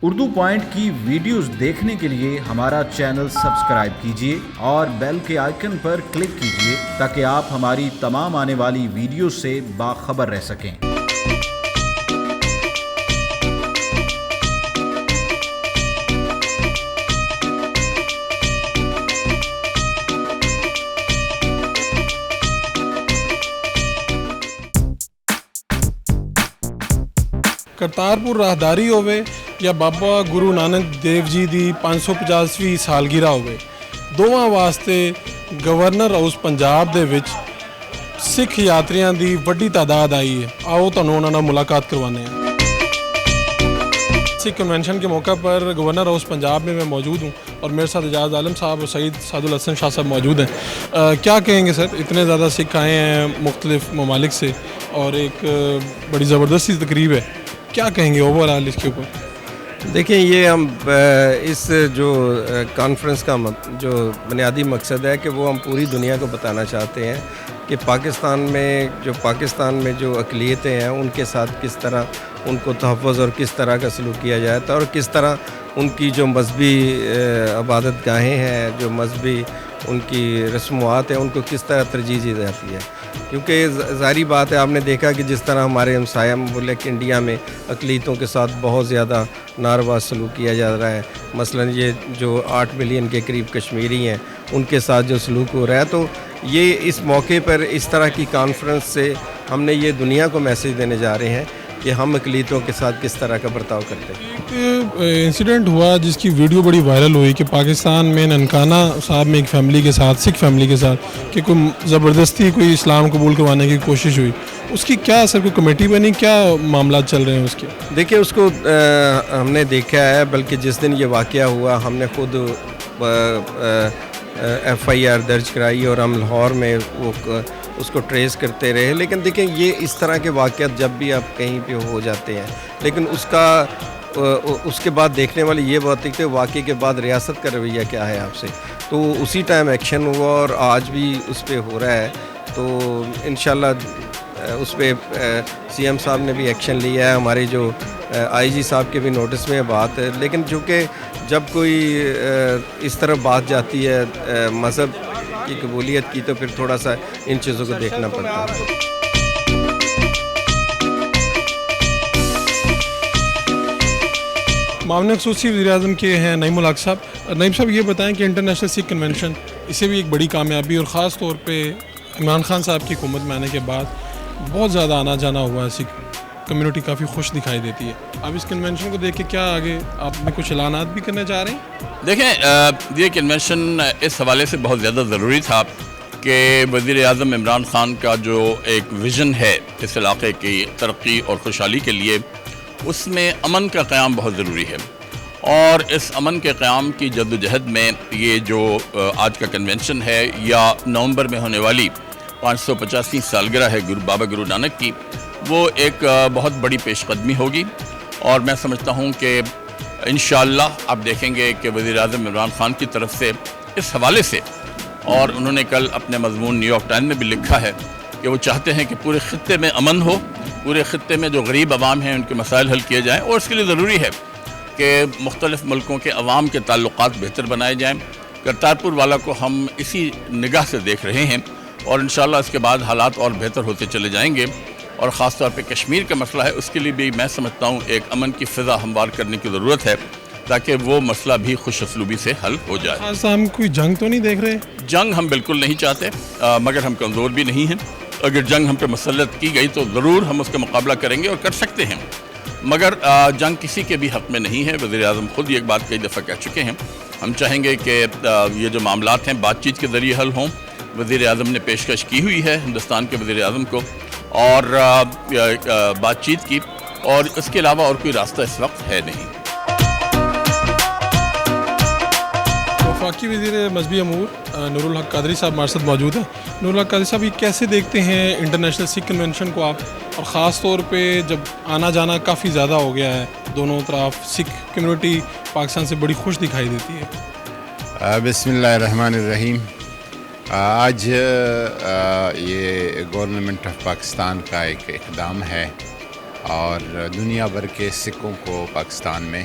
Urdu point کی videos دیکھنے کے لیے ہمارا چینل سبسکرائب کیجیے اور بیل کے آئیکن پر کلک کیجیے تاکہ آپ ہماری تمام آنے والی ویڈیوز سے باخبر رہ سکیں۔ کرتارپور راہداری ہوئے یا بابا گرو نانک دیو جی دی 550ویں سالگرہ ہوئے، دوواں واسطے گورنر ہاؤس پنجاب دے وچ سکھ یاتریاں دی وڈی تعداد آئی ہے۔ آؤ تانوں انہاں نال ملاقات کروانے ہیں۔ سکھ کنونشن کے موقع پر گورنر ہاؤس پنجاب میں موجود ہوں اور میرے ساتھ اعجاز عالم صاحب اور سعید سعد الحسن شاہ صاحب موجود ہیں۔ کیا کہیں گے سر، اتنے زیادہ سکھ آئے ہیں مختلف ممالک سے اور ایک بڑی زبردستی تقریب ہے، کیا کہیں گے اوور آل اس کے اوپر؟ دیکھیں، یہ ہم اس جو کانفرنس کا جو بنیادی مقصد ہے کہ وہ ہم پوری دنیا کو بتانا چاہتے ہیں کہ پاکستان میں جو اقلیتیں ہیں ان کے ساتھ کس طرح ان کو تحفظ اور کس طرح کا سلوک کیا جاتا ہے، اور کس طرح ان کی جو مذہبی عبادت گاہیں ہیں، جو مذہبی ان کی رسومات ہیں، ان کو کس طرح ترجیح دی جاتی ہے۔ کیونکہ ظاہری بات ہے، آپ نے دیکھا کہ جس طرح ہمارے ہمسایہ ملک انڈیا میں اقلیتوں کے ساتھ بہت زیادہ ناروا سلوک کیا جا رہا ہے، مثلا یہ جو 8 ملین کے قریب کشمیری ہیں ان کے ساتھ جو سلوک ہو رہا ہے، تو یہ اس موقع پر اس طرح کی کانفرنس سے ہم نے یہ دنیا کو میسیج دینے جا رہے ہیں کہ ہم اقلیتوں کے ساتھ کس طرح کا برتاؤ کرتے ہیں۔ ایک انسیڈنٹ ہوا جس کی ویڈیو بڑی وائرل ہوئی کہ پاکستان میں ننکانہ صاحب میں ایک فیملی کے ساتھ، سکھ فیملی کے ساتھ، کہ کوئی زبردستی کوئی اسلام قبول کروانے کی کوشش ہوئی، اس کی کیا سر کوئی کمیٹی بنی، کیا معاملات چل رہے ہیں اس کے؟ دیکھیں، اس کو ہم نے دیکھا ہے، بلکہ جس دن یہ واقعہ ہوا ہم نے خود FIR درج کرائی اور ہم لاہور میں اس کو ٹریس کرتے رہے۔ لیکن دیکھیں، یہ اس طرح کے واقعات جب بھی آپ کہیں پہ ہو جاتے ہیں، لیکن اس کے بعد دیکھنے والی یہ بات ہے کہ واقعے کے بعد ریاست کا رویہ کیا ہے آپ سے، تو اسی ٹائم ایکشن ہوا اور آج بھی اس پہ ہو رہا ہے۔ تو انشاءاللہ اس پہ CM صاحب نے بھی ایکشن لیا ہے، ہمارے جو IG صاحب کے بھی نوٹس میں بات ہے۔ لیکن چونکہ جب کوئی اس طرح بات جاتی ہے مذہب کی قبولیت کی، تو پھر تھوڑا سا ان چیزوں کو دیکھنا پڑتا ہے۔ معاون خصوصی وزیر اعظم کے ہیں نعیم الحق صاحب۔ نعیم صاحب، یہ بتائیں کہ انٹرنیشنل سکھ کنونشن، اسے بھی ایک بڑی کامیابی، اور خاص طور پہ عمران خان صاحب کی حکومت میں آنے کے بعد بہت زیادہ آنا جانا ہوا ہے، سکھ کمیونٹی کافی خوش دکھائی دیتی ہے۔ اب اس کنونشن کو دیکھ کے کیا آگے آپ نے کچھ اعلانات بھی کرنے جا رہے ہیں؟ دیکھیں، یہ کنونشن اس حوالے سے بہت زیادہ ضروری تھا کہ وزیر اعظم عمران خان کا جو ایک ویژن ہے اس علاقے کی ترقی اور خوشحالی کے لیے، اس میں امن کا قیام بہت ضروری ہے، اور اس امن کے قیام کی جدوجہد میں یہ جو آج کا کنونشن ہے، یا نومبر میں ہونے والی 550ویں سالگرہ ہے بابا گرو نانک کی، وہ ایک بہت بڑی پیش قدمی ہوگی۔ اور میں سمجھتا ہوں کہ انشاءاللہ آپ دیکھیں گے کہ وزیر اعظم عمران خان کی طرف سے اس حوالے سے، اور انہوں نے کل اپنے مضمون نیو یارک ٹائمز میں بھی لکھا ہے کہ وہ چاہتے ہیں کہ پورے خطے میں امن ہو، پورے خطے میں جو غریب عوام ہیں ان کے مسائل حل کیے جائیں، اور اس کے لیے ضروری ہے کہ مختلف ملکوں کے عوام کے تعلقات بہتر بنائے جائیں۔ کرتارپور والا کو ہم اسی نگاہ سے دیکھ رہے ہیں، اور انشاءاللہ اس کے بعد حالات اور بہتر ہوتے چلے جائیں گے۔ اور خاص طور پہ کشمیر کا مسئلہ ہے، اس کے لیے بھی میں سمجھتا ہوں ایک امن کی فضا ہموار کرنے کی ضرورت ہے، تاکہ وہ مسئلہ بھی خوش اسلوبی سے حل ہو جائے۔ خاص ہم کوئی جنگ تو نہیں دیکھ رہے؟ جنگ ہم بالکل نہیں چاہتے، مگر ہم کمزور بھی نہیں ہیں۔ اگر جنگ ہم پہ مسلط کی گئی تو ضرور ہم اس کا مقابلہ کریں گے اور کر سکتے ہیں، مگر جنگ کسی کے بھی حق میں نہیں ہے۔ وزیر اعظم خود یہ ایک بات کئی دفعہ کہہ چکے ہیں۔ ہم چاہیں گے کہ یہ جو معاملات ہیں بات چیت کے ذریعے حل ہوں۔ وزیر اعظم نے پیشکش کی ہوئی ہے ہندوستان کے وزیر اعظم کو، اور بات چیت کی، اور اس کے علاوہ اور کوئی راستہ اس وقت ہے نہیں۔ وفاقی وزیر مذہبی امور نور الحق قادری صاحب ہمارے ساتھ موجود ہیں۔ نور الحق قادری صاحب، یہ کیسے دیکھتے ہیں انٹرنیشنل سکھ کنونشن کو آپ، اور خاص طور پہ جب آنا جانا کافی زیادہ ہو گیا ہے دونوں طرف، سکھ کمیونٹی پاکستان سے بڑی خوش دکھائی دیتی ہے؟ بسم اللہ الرحمن الرحیم۔ آج یہ گورنمنٹ آف پاکستان کا ایک اقدام ہے، اور دنیا بھر کے سکھوں کو پاکستان میں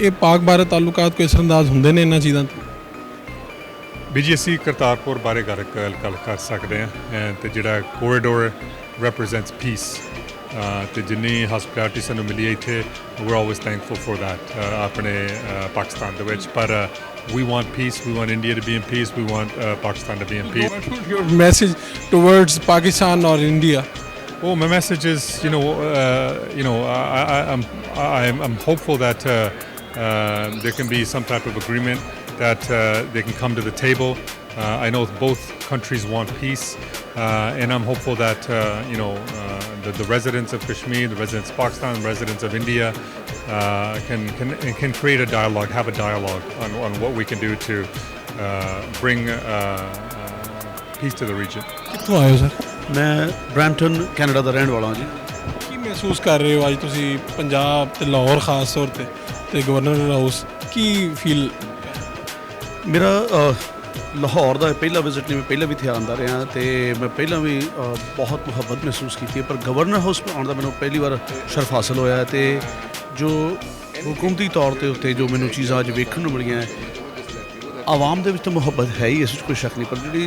ਇਹ ਪਾਕ ਭਾਰਤ ਤਾਲੁਕਾਤ ਕੋਈ ਅਸਰਅੰਦਾਜ਼ ਹੁੰਦੇ ਨੇ ਇਹਨਾਂ ਚੀਜ਼ਾਂ ਤੋਂ? ਵੀ ਜੀ ਅਸੀਂ ਕਰਤਾਰਪੁਰ ਬਾਰੇ ਗੱਲ ਕਰ ਸਕਦੇ ਹਾਂ, ਤੇ ਜਿਹੜਾ ਕੋਰੀਡੋਰ represents peace, ਤੇ ਜਿੰਨੀ ਹਸਪਿਟੈਲਿਟੀ ਸਾਨੂੰ ਮਿਲੀ ਹੈ ਇੱਥੇ, we're always thankful for that ਆਪਣੇ ਪਾਕਿਸਤਾਨ ਦੇ ਵਿੱਚ। ਪਰ we want peace, we want India to be in peace, we want Pakistan to be in peace. What would your message towards Pakistan or India? Well, my message is, I'm hopeful that there can be some type of agreement, that they can come to the table. I know both countries want peace, and I'm hopeful that the residents of Kashmir, the residents of Pakistan, the residents of India can create a dialogue, have a dialogue on what we can do to bring peace to the region. ਕਿੱਥੋਂ ਆਏ ਹੋ sir? ਮੈਂ Brampton Canada ਦਾ ਰਹਿਣ ਵਾਲਾ ਹਾਂ ਜੀ। ਕੀ ਮਹਿਸੂਸ ਕਰ ਰਹੇ ਹੋ ਅੱਜ ਤੁਸੀਂ ਪੰਜਾਬ ਤੇ ਲਾਹੌਰ ਖਾਸ ਤੌਰ ਤੇ ਗਵਰਨਰ ਹਾਊਸ ਕੀ ਫੀਲ? ਮੇਰਾ ਲਾਹੌਰ ਦਾ ਪਹਿਲਾ ਵਿਜ਼ਿਟ ਨਹੀਂ, ਮੈਂ ਪਹਿਲਾਂ ਵੀ ਇੱਥੇ ਆਉਂਦਾ ਰਿਹਾ ਤੇ ਮੈਂ ਪਹਿਲਾਂ ਵੀ ਬਹੁਤ ਮੁਹੱਬਤ ਮਹਿਸੂਸ ਕੀਤੀ ਹੈ, ਪਰ ਗਵਰਨਰ ਹਾਊਸ ਆਉਣ ਦਾ ਮੈਨੂੰ ਪਹਿਲੀ ਵਾਰ ਸ਼ਰਫ ਹਾਸਲ ਹੋਇਆ। ਤੇ ਜੋ ਹੁਕੂਮਤੀ ਤੌਰ ਤੇ ਉੱਤੇ ਜੋ ਮੈਨੂੰ ਚੀਜ਼ਾਂ ਅੱਜ ਵੇਖਣ ਨੂੰ ਮਿਲੀਆਂ, ਆਵਾਮ ਦੇ ਵਿੱਚ ਤਾਂ ਮੁਹੱਬਤ ਹੈ ਹੀ, ਇਸ ਵਿੱਚ ਕੋਈ ਸ਼ੱਕ ਨਹੀਂ, ਪਰ ਜਿਹੜੀ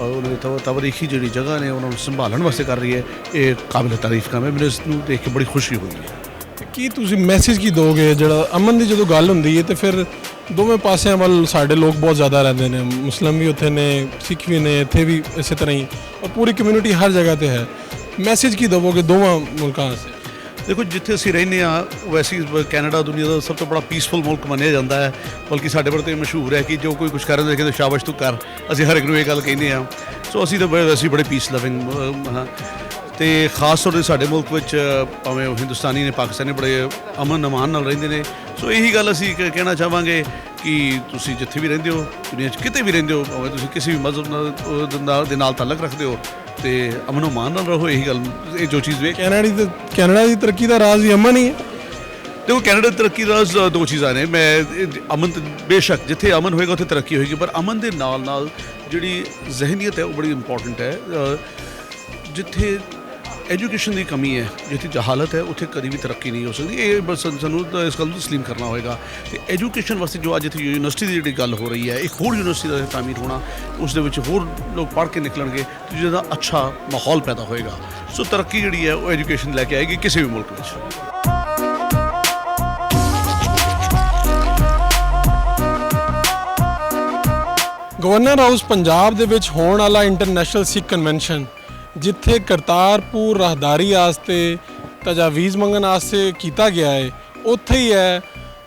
ਉਹਨਾਂ ਦੀ ਤਵਾਰੀਖੀ ਜਿਹੜੀ ਜਗ੍ਹਾ ਨੇ ਉਹਨਾਂ ਨੂੰ ਸੰਭਾਲਣ ਵਾਸਤੇ ਕਰ ਰਹੀ ਹੈ, ਇਹ ਕਾਬਿਲ ਤਾਰੀਫ ਕੰਮ ਹੈ। ਮੈਨੂੰ ਇਸ ਨੂੰ ਦੇਖ ਕੇ ਬੜੀ ਖੁਸ਼ੀ ਹੋਈ ਹੈ। ਕੀ ਤੁਸੀਂ ਮੈਸੇਜ ਕੀ ਦੋਗੇ? ਜਿਹੜਾ ਅਮਨ ਦੀ ਜਦੋਂ ਗੱਲ ਹੁੰਦੀ ਹੈ ਤੇ ਫਿਰ ਦੋਵੇਂ ਪਾਸਿਆਂ ਵੱਲ ਸਾਡੇ ਲੋਕ ਬਹੁਤ ਜ਼ਿਆਦਾ ਰਹਿੰਦੇ ਨੇ, ਮੁਸਲਿਮ ਵੀ ਉੱਥੇ ਨੇ, ਸਿੱਖ ਵੀ ਨੇ, ਇੱਥੇ ਵੀ ਇਸੇ ਤਰ੍ਹਾਂ ਹੀ, ਔਰ ਪੂਰੀ ਕਮਿਊਨਿਟੀ ਹਰ ਜਗ੍ਹਾ ਤੇ ਹੈ। ਮੈਸੇਜ ਕੀ ਦੇਵੋਗੇ ਦੋਵਾਂ ਮੁਲਕਾਂ ਵਾਸਤੇ? ਦੇਖੋ, ਜਿੱਥੇ ਅਸੀਂ ਰਹਿੰਦੇ ਹਾਂ ਵੈਸੇ ਹੀ ਕੈਨੇਡਾ ਦੁਨੀਆ ਦਾ ਸਭ ਤੋਂ ਬੜਾ ਪੀਸਫੁਲ ਮੁਲਕ ਮੰਨਿਆ ਜਾਂਦਾ ਹੈ, ਬਲਕਿ ਸਾਡੇ ਕੋਲ ਤਾਂ ਇਹ ਮਸ਼ਹੂਰ ਹੈ ਕਿ ਜੋ ਕੋਈ ਕੁਝ ਕਰਨ ਦੇ ਕਹਿੰਦੇ ਸ਼ਾਬਾਸ਼ ਤੂੰ ਕਰ, ਅਸੀਂ ਹਰ ਇੱਕ ਨੂੰ ਇਹ ਗੱਲ ਕਹਿੰਦੇ ਹਾਂ। ਸੋ ਅਸੀਂ ਤਾਂ ਵੈਸੇ ਬੜੇ ਪੀਸ ਲਵਿੰਗ ਹਾਂ, ਅਤੇ ਖਾਸ ਤੌਰ 'ਤੇ ਸਾਡੇ ਮੁਲਕ ਵਿੱਚ ਭਾਵੇਂ ਉਹ ਹਿੰਦੁਸਤਾਨੀ ਨੇ, ਪਾਕਿਸਤਾਨੀ ਬੜੇ ਅਮਨ ਅਮਾਨ ਨਾਲ ਰਹਿੰਦੇ ਨੇ। ਸੋ ਇਹੀ ਗੱਲ ਅਸੀਂ ਕਹਿਣਾ ਚਾਹਾਂਗੇ ਕਿ ਤੁਸੀਂ ਜਿੱਥੇ ਵੀ ਰਹਿੰਦੇ ਹੋ ਦੁਨੀਆ 'ਚ, ਕਿਤੇ ਵੀ ਰਹਿੰਦੇ ਹੋ, ਭਾਵੇਂ ਤੁਸੀਂ ਕਿਸੇ ਵੀ ਮਜ਼ਹਬ ਦੇ ਨਾਲ ਤਾਲੁਕ ਰੱਖਦੇ ਹੋ, ਤੇ ਅਮਨ ਅਮਾਨ ਨਾਲ ਰਹੋ। ਇਹੀ ਗੱਲ, ਇਹ ਜੋ ਚੀਜ਼ ਵੇਖ ਕੈਨੇਡਾ ਦੀ ਤਰੱਕੀ ਦਾ ਰਾਜ਼ ਵੀ ਅਮਨ ਹੀ ਹੈ। ਦੇਖੋ, ਕੈਨੇਡਾ ਦੀ ਤਰੱਕੀ ਦਾ ਰਾਜ਼ ਦੋ ਚੀਜ਼ਾਂ ਨੇ। ਅਮਨ ਬੇਸ਼ੱਕ ਜਿੱਥੇ ਅਮਨ ਹੋਏਗਾ ਉੱਥੇ ਤਰੱਕੀ ਹੋਏਗੀ, ਪਰ ਅਮਨ ਦੇ ਨਾਲ ਨਾਲ ਜਿਹੜੀ ਜ਼ਹਿਨੀਅਤ ਹੈ ਉਹ ਬੜੀ ਇੰਪੋਰਟੈਂਟ ਹੈ। ਜਿੱਥੇ ਐਜੂਕੇਸ਼ਨ ਦੀ ਕਮੀ ਹੈ, ਜਿੱਥੇ ਜਹਾਲਤ ਹੈ, ਉੱਥੇ ਕਦੀ ਵੀ ਤਰੱਕੀ ਨਹੀਂ ਹੋ ਸਕਦੀ। ਇਹ ਬਸ ਸਾਨੂੰ ਇਸ ਗੱਲ ਨੂੰ ਤਸਲੀਮ ਕਰਨਾ ਹੋਏਗਾ। ਅਤੇ ਐਜੂਕੇਸ਼ਨ ਵਾਸਤੇ ਜੋ ਅੱਜ ਇੱਥੇ ਯੂਨੀਵਰਸਿਟੀ ਦੀ ਜਿਹੜੀ ਗੱਲ ਹੋ ਰਹੀ ਹੈ, ਇੱਕ ਹੋਰ ਯੂਨੀਵਰਸਿਟੀ ਦਾ ਤਾਮੀਰ ਹੋਣਾ, ਉਸ ਦੇ ਵਿੱਚ ਹੋਰ ਲੋਕ ਪੜ੍ਹ ਕੇ ਨਿਕਲਣਗੇ, ਜਿਹਦਾ ਅੱਛਾ ਮਾਹੌਲ ਪੈਦਾ ਹੋਏਗਾ। ਸੋ ਤਰੱਕੀ ਜਿਹੜੀ ਹੈ ਉਹ ਐਜੂਕੇਸ਼ਨ ਲੈ ਕੇ ਆਏਗੀ ਕਿਸੇ ਵੀ ਮੁਲਕ ਵਿੱਚ। ਗਵਰਨਰ ਹਾਊਸ ਪੰਜਾਬ ਦੇ ਵਿੱਚ ਹੋਣ ਵਾਲਾ ਇੰਟਰਨੈਸ਼ਨਲ ਸਿੱਖ ਕਨਵੈਨਸ਼ਨ, ਜਿੱਥੇ ਕਰਤਾਰਪੁਰ ਰਾਹਦਾਰੀ ਵਾਸਤੇ ਤਜਾਵੀਜ਼ ਮੰਗਣ ਵਾਸਤੇ ਕੀਤਾ ਗਿਆ ਹੈ, ਉੱਥੇ ਹੀ ਹੈ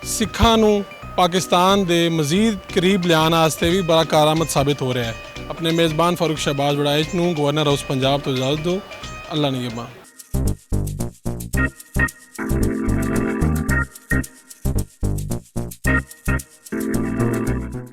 ਸਿੱਖਾਂ ਨੂੰ ਪਾਕਿਸਤਾਨ ਦੇ ਮਜ਼ੀਦ ਕਰੀਬ ਲਿਆਉਣ ਵਾਸਤੇ ਵੀ ਬੜਾ ਕਾਰਾਮਦ ਸਾਬਿਤ ਹੋ ਰਿਹਾ ਹੈ। ਆਪਣੇ ਮੇਜ਼ਬਾਨ ਫਾਰੂਕ ਸ਼ਹਬਾਜ਼ ਵੜਾਇਚ ਨੂੰ ਗਵਰਨਰ ਹਾਊਸ ਪੰਜਾਬ ਤੋਂ ਇਜਾਜ਼ਤ ਦਿਓ। ਅੱਲਾ ਨਿਗਹਿਬਾਨ।